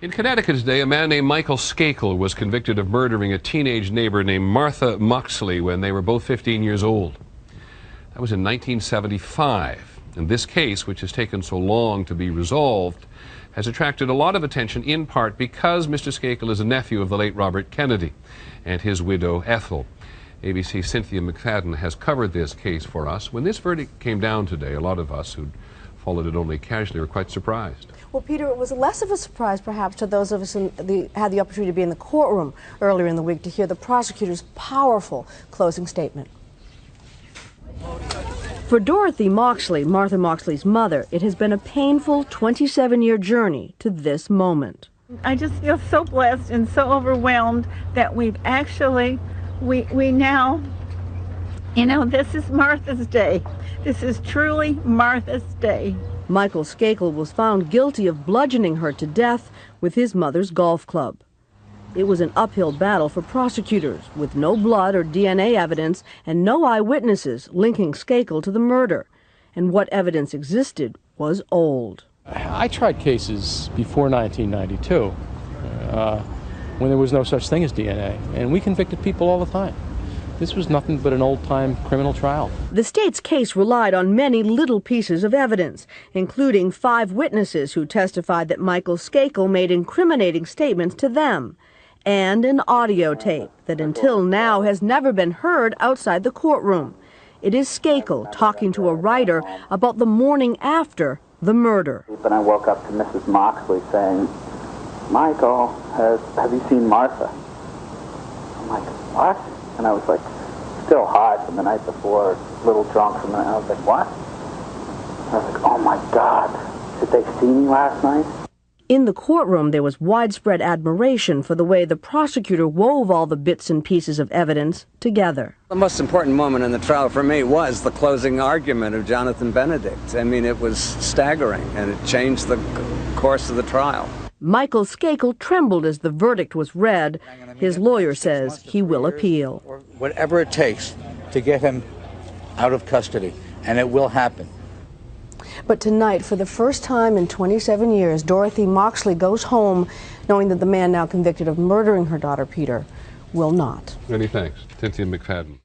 In Connecticut today, a man named Michael Skakel was convicted of murdering a teenage neighbor named Martha Moxley when they were both 15 years old. That was in 1975. And this case, which has taken so long to be resolved, has attracted a lot of attention in part because Mr. Skakel is a nephew of the late Robert Kennedy and his widow Ethel. ABC's Cynthia McFadden has covered this case for us. When this verdict came down today, a lot of us who'd followed it only casually were quite surprised. Well, Peter, it was less of a surprise, perhaps, to those of us who had the opportunity to be in the courtroom earlier in the week to hear the prosecutor's powerful closing statement. For Dorothy Moxley, Martha Moxley's mother, it has been a painful 27-year journey to this moment. I just feel so blessed and so overwhelmed that we've actually, we now, you know, this is Martha's Day. This is truly Martha's Day. Michael Skakel was found guilty of bludgeoning her to death with his mother's golf club. It was an uphill battle for prosecutors, with no blood or DNA evidence and no eyewitnesses linking Skakel to the murder. And what evidence existed was old. I tried cases before 1992, when there was no such thing as DNA, and we convicted people all the time. This was nothing but an old-time criminal trial. The state's case relied on many little pieces of evidence, including 5 witnesses who testified that Michael Skakel made incriminating statements to them, and an audio tape that until now has never been heard outside the courtroom. It is Skakel talking to a writer about the morning after the murder. And I woke up to Mrs. Moxley saying, "Michael, have you seen Martha?" I'm like, "What?" And I was like, still high from the night before, a little drunk from the night. I was like, "What?" I was like, "Oh my God, did they see me last night?" In the courtroom, there was widespread admiration for the way the prosecutor wove all the bits and pieces of evidence together. The most important moment in the trial for me was the closing argument of Jonathan Benedict. I mean, it was staggering, and it changed the course of the trial. Michael Skakel trembled as the verdict was read. His lawyer says he will appeal. Whatever it takes to get him out of custody, and it will happen. But tonight, for the first time in 27 years, Dorothy Moxley goes home knowing that the man now convicted of murdering her daughter, Peter, will not. Many thanks. Cynthia McFadden.